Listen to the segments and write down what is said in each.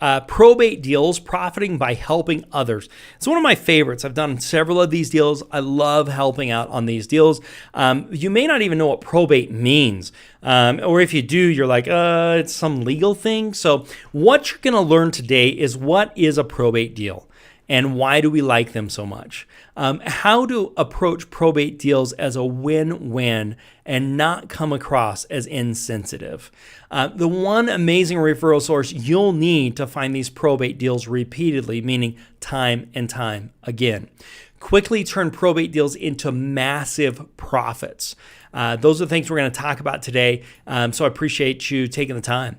Probate deals, profiting by helping others. It's one of my favorites. I've done several of these deals. I love helping out on these deals. You may not even know what probate means. Or if you do, you're like, it's some legal thing. So what you're going to learn today is what is a probate deal and why do we like them so much? How to approach probate deals as a win-win and not come across as insensitive. The one amazing referral source you'll need to find these probate deals repeatedly, meaning time and time again. Quickly turn probate deals into massive profits. Those are the things we're going to talk about today, so I appreciate you taking the time.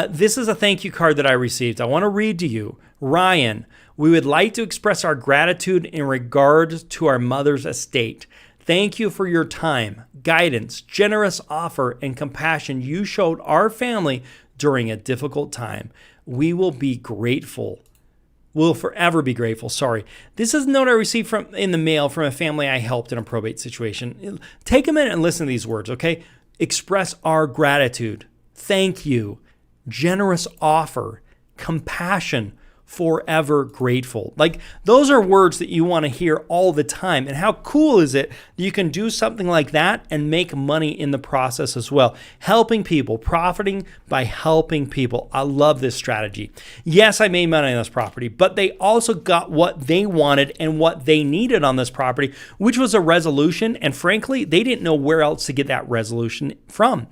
This is a thank you card that I received. I want to read to you. Ryan, we would like to express our gratitude in regard to our mother's estate. Thank you for your time, guidance, generous offer, and compassion you showed our family during a difficult time. We will be grateful. We'll forever be grateful. Sorry. This is a note I received in the mail from a family I helped in a probate situation. Take a minute and listen to these words, okay? Express our gratitude. Thank you. Generous offer. Compassion. Forever grateful. Like, those are words that you want to hear all the time. And how cool is it that you can do something like that and make money in the process as well? Helping people, profiting by helping people. I love this strategy. Yes, I made money on this property, but they also got what they wanted and what they needed on this property, which was a resolution. And frankly, they didn't know where else to get that resolution from.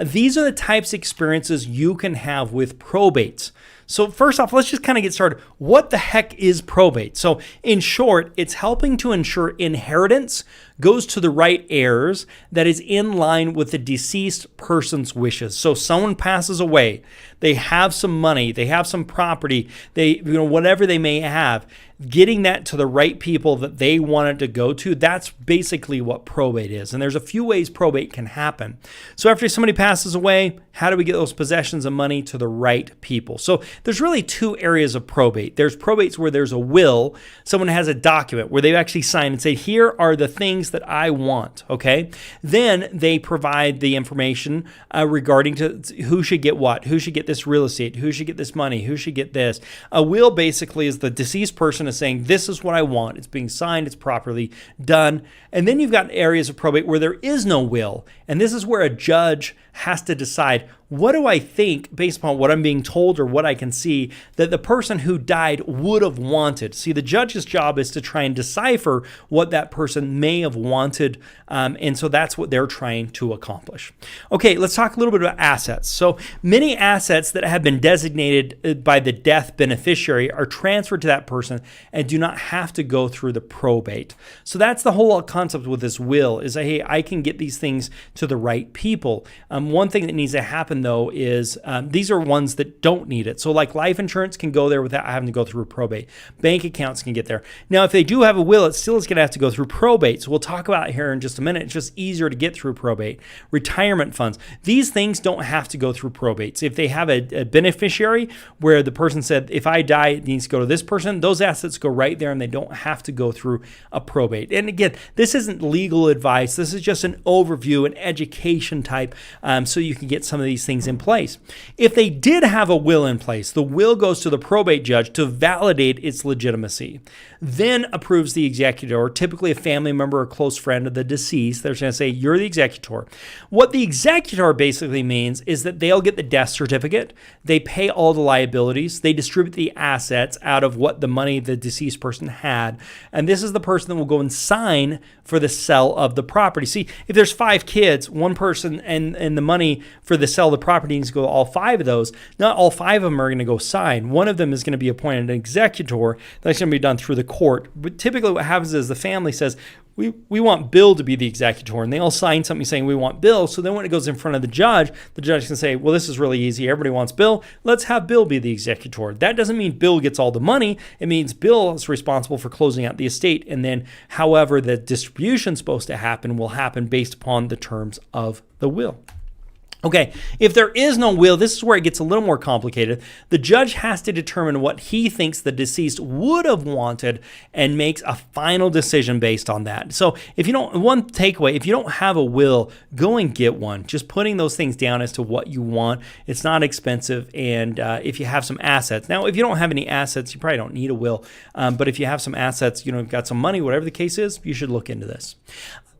These are the types of experiences you can have with probates. So first off, let's just kind of get started. What the heck is probate? So in short, it's helping to ensure inheritance goes to the right heirs that is in line with the deceased person's wishes. So someone passes away, they have some money, they have some property, whatever they may have, getting that to the right people that they want it to go to, that's basically what probate is. And there's a few ways probate can happen. So after somebody passes away, how do we get those possessions and money to the right people? So there's really two areas of probate. There's probates where there's a will, someone has a document where they actually sign and say, here are the things that I want, okay? Then they provide the information regarding to who should get what, who should get this real estate, who should get this money, who should get this. A will basically is the deceased person is saying, this is what I want. It's being signed, it's properly done. And then you've got areas of probate where there is no will. And this is where a judge has to decide, what do I think, based upon what I'm being told or what I can see, that the person who died would have wanted? See, the judge's job is to try and decipher what that person may have wanted, and so that's what they're trying to accomplish. Okay, let's talk a little bit about assets. So many assets that have been designated by the death beneficiary are transferred to that person and do not have to go through the probate. So that's the whole concept with this will, is, hey, I can get these things to the right people. One thing that needs to happen, though, is these are ones that don't need it. So like life insurance can go there without having to go through probate. Bank accounts can get there. Now, if they do have a will, it still is going to have to go through probate. So we'll talk about it here in just a minute. It's just easier to get through probate. Retirement funds. These things don't have to go through probates. If they have a beneficiary where the person said, if I die, it needs to go to this person, those assets go right there and they don't have to go through a probate. And again, this isn't legal advice. This is just an overview, an education type, so you can get some of these things in place. If they did have a will in place, the will goes to the probate judge to validate its legitimacy, then approves the executor, typically a family member or close friend of the deceased. They're going to say, you're the executor. What the executor basically means is that they'll get the death certificate, they pay all the liabilities, they distribute the assets out of what the money the deceased person had, and this is the person that will go and sign for the sale of the property. See, if there's 5 kids, one person and the money for the sale of the property needs to go to all 5 of those. Not all 5 of them are going to go sign. One of them is going to be appointed an executor. That's going to be done through the court. But typically what happens is the family says, we want Bill to be the executor, and they all sign something saying we want Bill. So then when it goes in front of the judge can say, well, this is really easy. Everybody wants Bill. Let's have Bill be the executor. That doesn't mean Bill gets all the money. It means Bill is responsible for closing out the estate. And then however the distribution is supposed to happen will happen based upon the terms of the will. Okay, if there is no will, this is where it gets a little more complicated. The judge has to determine what he thinks the deceased would have wanted and makes a final decision based on that. So if you don't, one takeaway, if you don't have a will, go and get one. Just putting those things down as to what you want. It's not expensive. And if you have some assets, now, if you don't have any assets, you probably don't need a will. But if you have some assets, you've got some money, whatever the case is, you should look into this.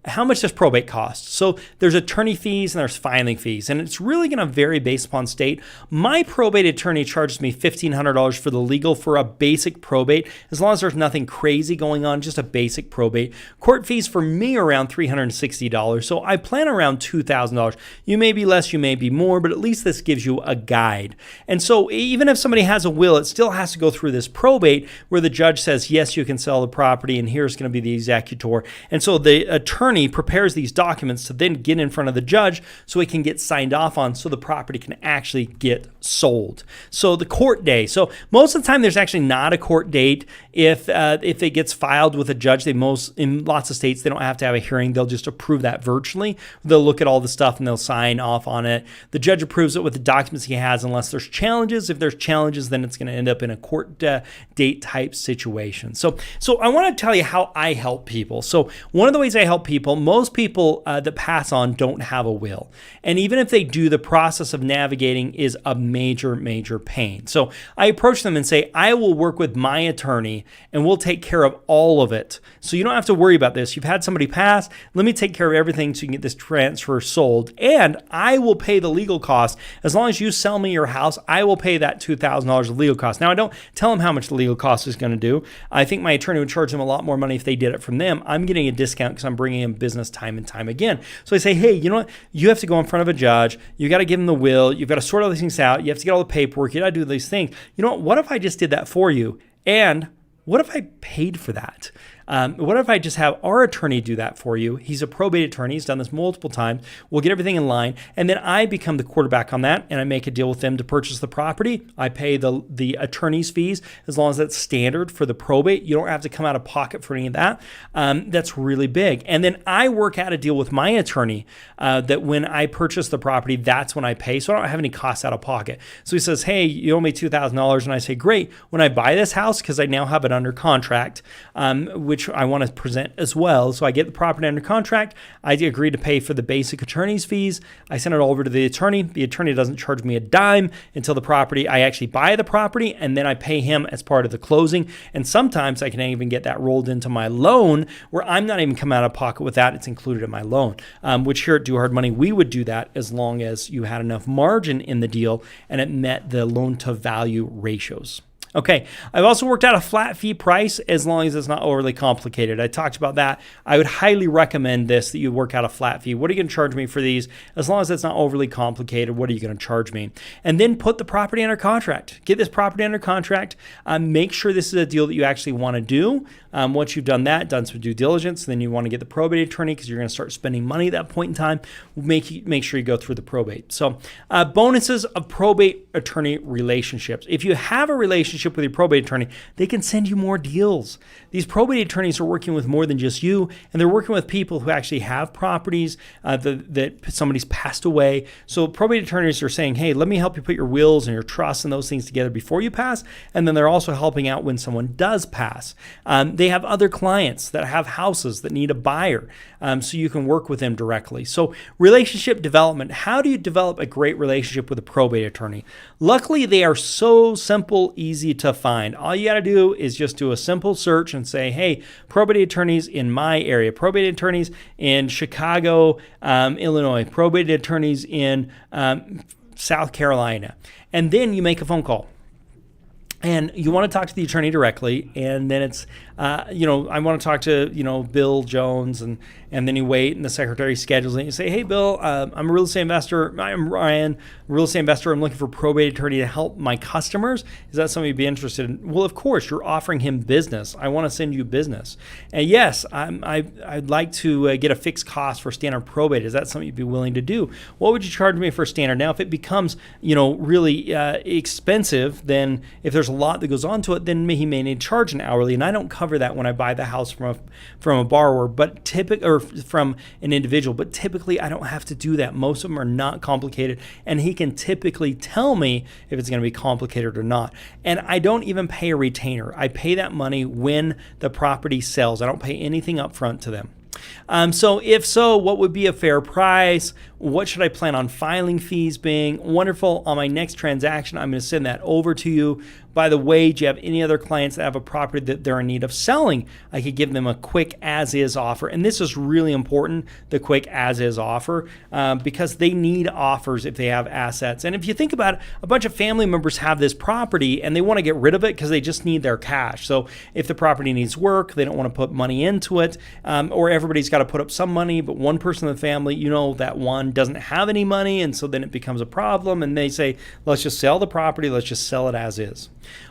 How much does probate cost? So there's attorney fees and there's filing fees, and it's really going to vary based upon state. My probate attorney charges me $1,500 for the legal for a basic probate, as long as there's nothing crazy going on, just a basic probate. Court fees for me are around $360, so I plan around $2,000. You may be less, you may be more, but at least this gives you a guide. And so even if somebody has a will, it still has to go through this probate where the judge says, yes, you can sell the property, and here's going to be the executor. And so the attorney prepares these documents to then get in front of the judge so it can get signed off on so the property can actually get sold. So the court day. So most of the time there's actually not a court date. If it gets filed with a judge, in lots of states, they don't have to have a hearing. They'll just approve that virtually. They'll look at all the stuff and they'll sign off on it. The judge approves it with the documents he has unless there's challenges. If there's challenges, then it's going to end up in a court date type situation. So I want to tell you how I help people. So one of the ways I help people, most people that pass on don't have a will. And even if they do, the process of navigating is a major, major pain. So I approach them and say, I will work with my attorney and we'll take care of all of it. So you don't have to worry about this. You've had somebody pass. Let me take care of everything so you can get this transfer sold. And I will pay the legal costs. As long as you sell me your house, I will pay that $2,000 of legal costs. Now, I don't tell them how much the legal cost is going to do. I think my attorney would charge them a lot more money if they did it from them. I'm getting a discount because I'm bringing in business time and time again. So I say, hey, you know what? You have to go in front of a judge. You got to give them the will. You've got to sort all these things out. You have to get all the paperwork. You got to do these things. You know what if I just did that for you? And what if I paid for that? What if I just have our attorney do that for you? He's a probate attorney. He's done this multiple times. We'll get everything in line. And then I become the quarterback on that, and I make a deal with them to purchase the property. I pay the attorney's fees as long as that's standard for the probate. You don't have to come out of pocket for any of that. That's really big. And then I work out a deal with my attorney that when I purchase the property, that's when I pay. So I don't have any costs out of pocket. So he says, hey, you owe me $2,000. And I say, great. When I buy this house, because I now have it under contract, which I want to present as well. So I get the property under contract. I agree to pay for the basic attorney's fees. I send it over to the attorney. The attorney doesn't charge me a dime until the property, I actually buy the property, and then I pay him as part of the closing. And sometimes I can even get that rolled into my loan where I'm not even coming out of pocket with that. It's included in my loan, which here at Do Hard Money, we would do that as long as you had enough margin in the deal and it met the loan to value ratios. Okay, I've also worked out a flat fee price as long as it's not overly complicated. I talked about that. I would highly recommend this, that you work out a flat fee. What are you going to charge me for these? As long as it's not overly complicated, what are you going to charge me? And then put the property under contract. Get this property under contract. Make sure this is a deal that you actually want to do. Once you've done that, done some due diligence, then you want to get the probate attorney because you're going to start spending money at that point in time. Make sure you go through the probate. So bonuses of probate attorney relationships. If you have a relationship with your probate attorney, they can send you more deals. These probate attorneys are working with more than just you, and they're working with people who actually have properties that somebody's passed away. So probate attorneys are saying, hey, let me help you put your wills and your trusts and those things together before you pass. And then they're also helping out when someone does pass. They have other clients that have houses that need a buyer, so you can work with them directly. So relationship development. How do you develop a great relationship with a probate attorney? Luckily, they are so simple, easy to find. All you got to do is just do a simple search and say, hey, probate attorneys in my area, probate attorneys in Chicago, Illinois, probate attorneys in South Carolina. And then you make a phone call. And you want to talk to the attorney directly, and then it's, I want to talk to, Bill Jones, and then you wait, and the secretary schedules it. And you say, hey, Bill, I'm a real estate investor. I'm Ryan, real estate investor. I'm looking for a probate attorney to help my customers. Is that something you'd be interested in? Well, of course, you're offering him business. I want to send you business. And yes, I'd like to get a fixed cost for standard probate. Is that something you'd be willing to do? What would you charge me for standard? Now, if it becomes, really expensive, then if there's there's a lot that goes onto it, then he may need to charge an hourly. And I don't cover that when I buy the house from a borrower, or from an individual. But typically, I don't have to do that. Most of them are not complicated, and he can typically tell me if it's going to be complicated or not. And I don't even pay a retainer. I pay that money when the property sells. I don't pay anything up front to them. So if so, what would be a fair price? What should I plan on filing fees being? Wonderful. On my next transaction, I'm going to send that over to you. By the way, do you have any other clients that have a property that they're in need of selling? I could give them a quick as-is offer. And this is really important, the quick as-is offer, because they need offers if they have assets. And if you think about it, a bunch of family members have this property and they want to get rid of it because they just need their cash. So if the property needs work, they don't want to put money into it, or everybody's got to put up some money, but one person in the family, that one doesn't have any money, and so then it becomes a problem, and they say, let's just sell the property, let's just sell it as is.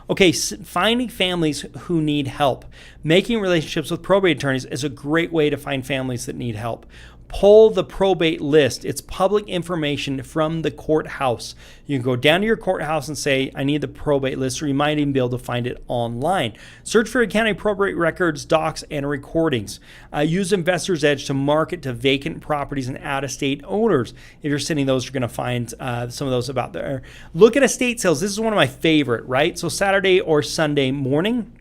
Okay, finding families who need help. Making relationships with probate attorneys is a great way to find families that need help. Pull the probate list. It's public information from the courthouse. You can go down to your courthouse and say, I need the probate list, or you might even be able to find it online. Search for your county probate records, docs, and recordings. Use Investor's Edge to market to vacant properties and out-of-state owners. If you're sending those, you're going to find some of those about there. Look at estate sales. This is one of my favorite, right? So Saturday or Sunday morning,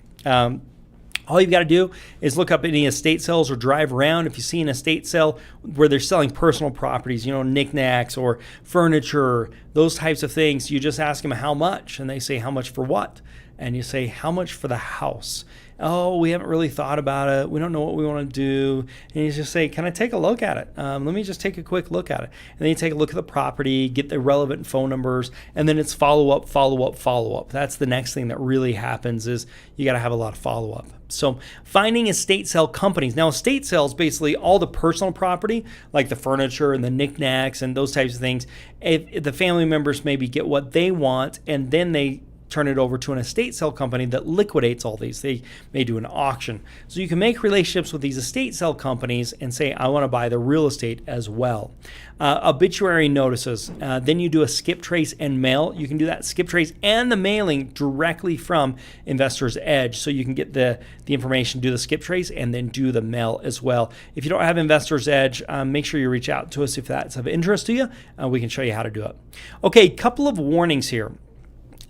all you've got to do is look up any estate sales or drive around. If you see an estate sale where they're selling personal properties, knickknacks or furniture, those types of things, you just ask them how much, and they say, how much for what? And you say, how much for the house? Oh, we haven't really thought about it. We don't know what we want to do. And you just say, can I take a look at it? Let me just take a quick look at it. And then you take a look at the property, get the relevant phone numbers, and then it's follow up, follow up, follow up. That's the next thing that really happens, is you got to have a lot of follow up. So finding estate sale companies. Now, estate sales, basically all the personal property, like the furniture and the knickknacks and those types of things. If the family members maybe get what they want, and then they turn it over to an estate sale company that liquidates all these. They may do an auction. So you can make relationships with these estate sale companies and say, I want to buy the real estate as well. Obituary notices. Then you do a skip trace and mail. You can do that skip trace and the mailing directly from Investor's Edge. So you can get the information, do the skip trace, and then do the mail as well. If you don't have Investor's Edge, make sure you reach out to us if that's of interest to you. We can show you how to do it. Okay, couple of warnings here.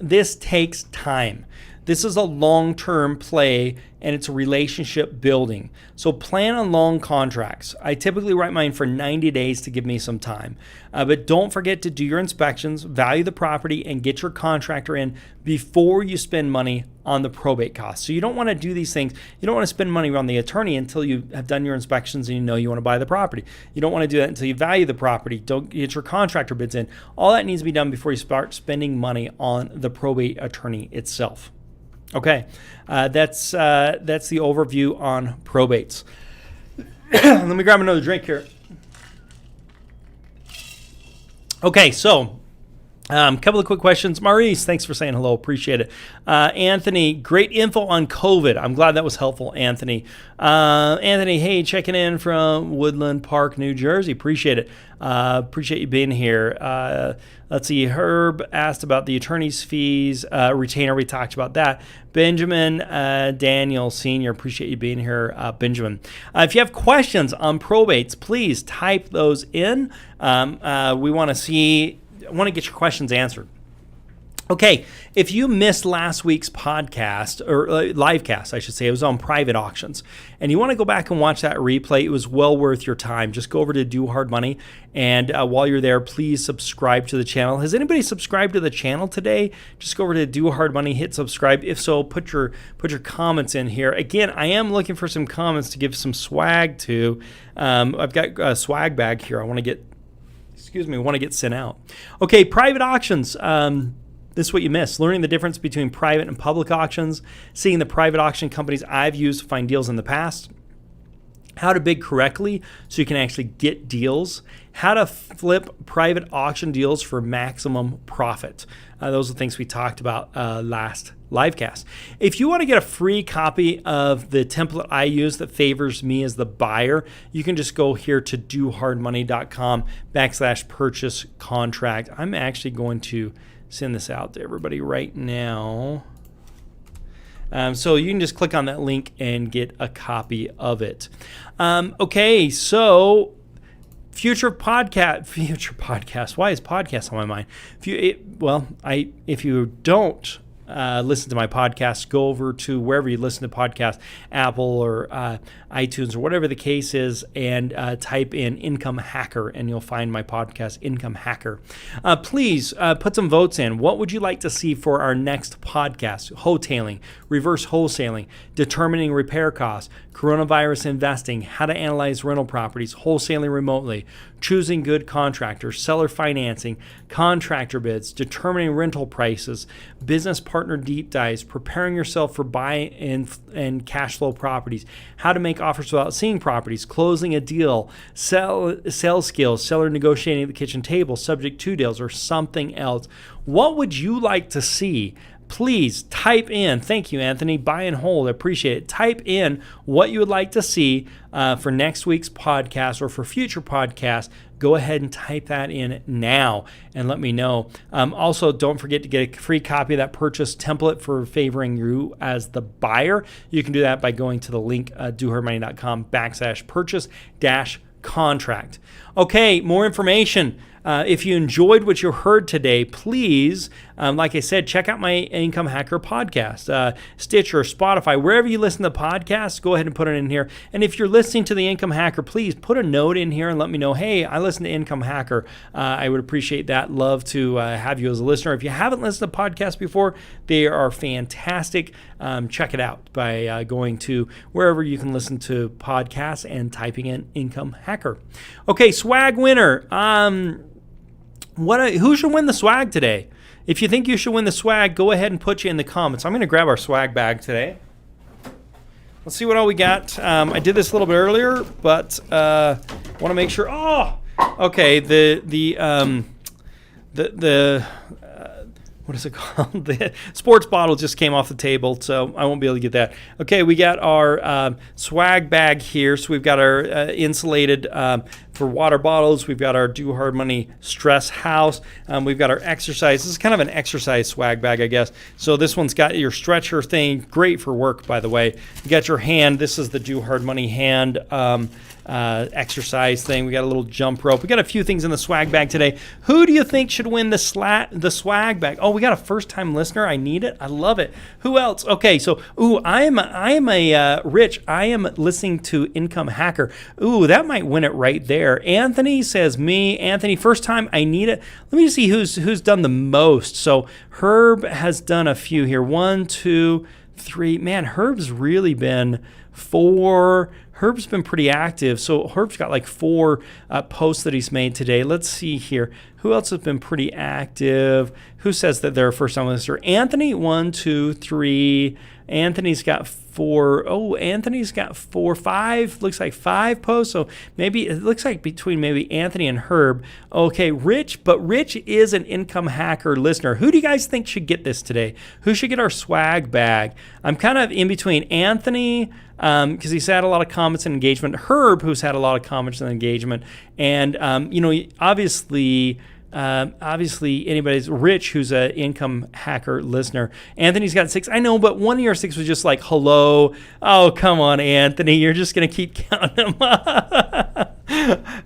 This takes time. This is a long-term play, and it's a relationship building. So plan on long contracts. I typically write mine for 90 days to give me some time. But don't forget to do your inspections, value the property, and get your contractor in before you spend money on the probate costs. So you don't want to do these things. You don't want to spend money on the attorney until you have done your inspections and you want to buy the property. You don't want to do that until you value the property. Don't get your contractor bids in. All that needs to be done before you start spending money on the probate attorney itself. Okay, that's the overview on probates. Let me grab another drink here. Okay, so couple of quick questions. Maurice, thanks for saying hello. Appreciate it. Anthony, great info on COVID. I'm glad that was helpful, Anthony. Anthony, hey, checking in from Woodland Park, New Jersey. Appreciate it. Appreciate you being here. Let's see. Herb asked about the attorney's fees, retainer. We talked about that. Benjamin Daniel Sr., appreciate you being here, Benjamin. If you have questions on probates, please type those in. We want to get your questions answered. Okay, if you missed last week's podcast, or live cast, I should say, it was on private auctions, and you want to go back and watch that replay, it was well worth your time. Just go over to Do Hard Money, and while you're there, please subscribe to the channel. Has anybody subscribed to the channel today? Just go over to Do Hard Money, hit subscribe. If so, put your comments in here. Again, I am looking for some comments to give some swag to. I've got a swag bag here. I want to get sent out. Okay, private auctions. This is what you missed. Learning the difference between private and public auctions, seeing the private auction companies I've used to find deals in the past, how to bid correctly so you can actually get deals, how to flip private auction deals for maximum profit. Those are the things we talked about last livecast. If you want to get a free copy of the template I use that favors me as the buyer, you can just go here to dohardmoney.com/purchase contract. I'm actually going to send this out to everybody right now. So you can just click on that link and get a copy of it. Okay, so future podcast. Why is podcast on my mind? If you don't listen to my podcast, go over to wherever you listen to podcasts, Apple or iTunes or whatever the case is, and type in Income Hacker, and you'll find my podcast, Income Hacker. Please put some votes in. What would you like to see for our next podcast? Wholetailing, reverse wholesaling, determining repair costs, coronavirus investing, how to analyze rental properties, wholesaling remotely, choosing good contractors, seller financing, contractor bids, determining rental prices, business partner deep dives, preparing yourself for buy and cash flow properties, how to make offers without seeing properties, closing a deal, sales skills, seller negotiating at the kitchen table, subject to deals, or something else. What would you like to see? Please type in, thank you, Anthony, buy and hold, I appreciate it. Type in what you would like to see for next week's podcast or for future podcasts. Go ahead and type that in now and let me know. Also, don't forget to get a free copy of that purchase template for favoring you as the buyer. You can do that by going to the link, dohardmoney.com/purchase-contract. Okay, more information. If you enjoyed what you heard today, please, like I said, check out my Income Hacker podcast, Stitcher, Spotify, wherever you listen to podcasts, go ahead and put it in here. And if you're listening to the Income Hacker, please put a note in here and let me know, hey, I listen to Income Hacker. I would appreciate that. Love to have you as a listener. If you haven't listened to podcasts before, they are fantastic. Check it out by going to wherever you can listen to podcasts and typing in Income Hacker. Okay, swag winner. Who should win the swag today? If you think you should win the swag, go ahead and put you in the comments. I'm going to grab our swag bag today. Let's see what all we got. I did this a little bit earlier, but want to make sure. Oh, okay. What is it called? The sports bottle just came off the table, so I won't be able to get that. Okay, we got our swag bag here. So we've got our insulated for water bottles. We've got our Do Hard Money Stress House. We've got our exercise. This is kind of an exercise swag bag, I guess. So this one's got your stretcher thing. Great for work, by the way. You got your hand. This is the Do Hard Money hand exercise thing. We got a little jump rope. We got a few things in the swag bag today. Who do you think should win the swag bag? Oh, we got a first-time listener. I need it. I love it. Who else? Okay, so I am a Rich. I am listening to Income Hacker. That might win it right there. Anthony says me. Anthony, first time. I need it. Let me see who's done the most. So Herb has done a few here. 1, 2, 3. Man, Herb's really been 4. Herb's been pretty active. So Herb's got like 4 posts that he's made today. Let's see here. Who else has been pretty active? Who says that they're a first-time listener? Anthony, 1, 2, 3. Anthony's got 4. Oh, Anthony's got 4, 5. Looks like 5 posts. So maybe it looks like between maybe Anthony and Herb. Okay, Rich, but Rich is an Income Hacker listener. Who do you guys think should get this today? Who should get our swag bag? I'm kind of in between Anthony, because he's had a lot of comments and engagement. Herb, who's had a lot of comments and engagement, and obviously anybody's Rich, who's an Income Hacker listener. Anthony's got 6. I know, but one of your 6 was just like herb. Oh, come on, Anthony. You're just going to keep counting them.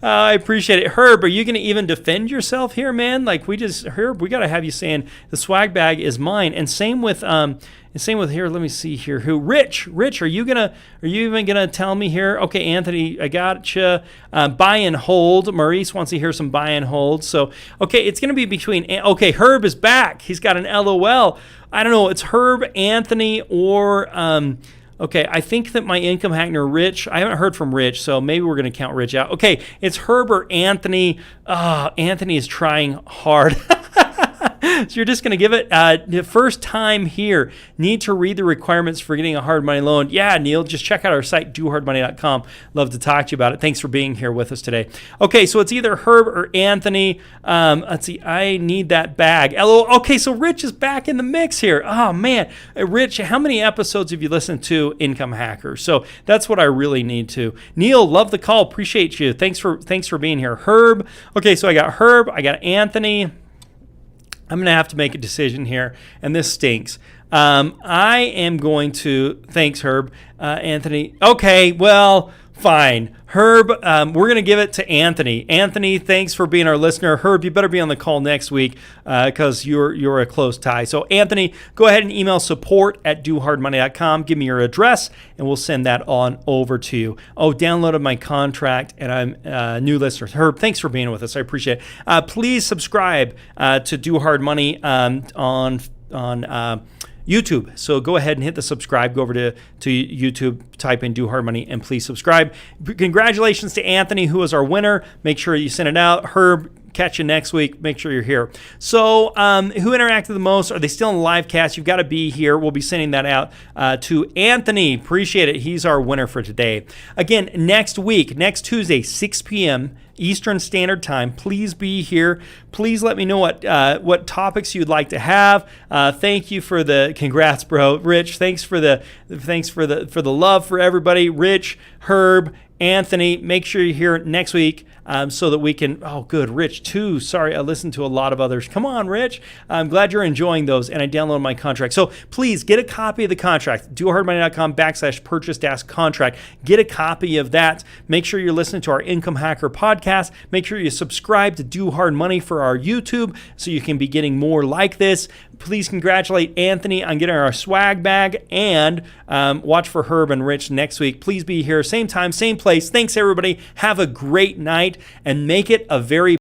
I appreciate it. Herb, are you going to even defend yourself here, man? Like Herb, we got to have you saying the swag bag is mine. And same with here. Let me see here. Who? Rich, are you even gonna tell me here? Okay, Anthony, I gotcha. Buy and hold. Maurice wants to hear some buy and hold. So, okay, it's gonna be between. Okay, Herb is back. He's got an LOL. I don't know. It's Herb, Anthony, or okay, I think that my Income Hacker Rich. I haven't heard from Rich, so maybe we're gonna count Rich out. Okay, it's Herb or Anthony. Anthony is trying hard. So you're just going to give it the first time here. Need to read the requirements for getting a hard money loan. Yeah, Neil, just check out our site, dohardmoney.com. Love to talk to you about it. Thanks for being here with us today. Okay, so it's either Herb or Anthony. Let's see. I need that bag. Okay, so Rich is back in the mix here. Oh, man. Rich, how many episodes have you listened to Income Hacker? So that's what I really need to. Neil, love the call. Appreciate you. Thanks for being here. Herb. Okay, so I got Herb. I got Anthony. I'm going to have to make a decision here, and this stinks. I am going to, thanks, Herb. Anthony, okay, well, fine. Herb, we're going to give it to Anthony. Anthony, thanks for being our listener. Herb, you better be on the call next week because you're a close tie. So, Anthony, go ahead and email support@dohardmoney.com. Give me your address, and we'll send that on over to you. Oh, downloaded my contract, and I'm new listener. Herb, thanks for being with us. I appreciate it. Please subscribe to Do Hard Money on YouTube. So go ahead and hit the subscribe. Go over to YouTube, type in Do Hard Money, and please subscribe. Congratulations to Anthony, who was our winner. Make sure you send it out. Herb, catch you next week. Make sure you're here. So who interacted the most? Are they still in the live cast? You've got to be here. We'll be sending that out to Anthony. Appreciate it. He's our winner for today. Again, next week, next Tuesday, 6 p.m. Eastern Standard Time. Please be here. Please let me know what topics you'd like to have. Thank you for the congrats, bro. Rich, thanks for the love for everybody. Rich, Herb, Anthony, make sure you're here next week so that we can, oh, good, Rich, too. Sorry, I listened to a lot of others. Come on, Rich. I'm glad you're enjoying those, and I downloaded my contract. So please get a copy of the contract, dohardmoney.com/purchase-contract. Get a copy of that. Make sure you're listening to our Income Hacker podcast. Make sure you subscribe to Do Hard Money for our YouTube so you can be getting more like this. Please congratulate Anthony on getting our swag bag, and watch for Herb and Rich next week. Please be here, same time, same place. Thanks, everybody. Have a great night, and make it a very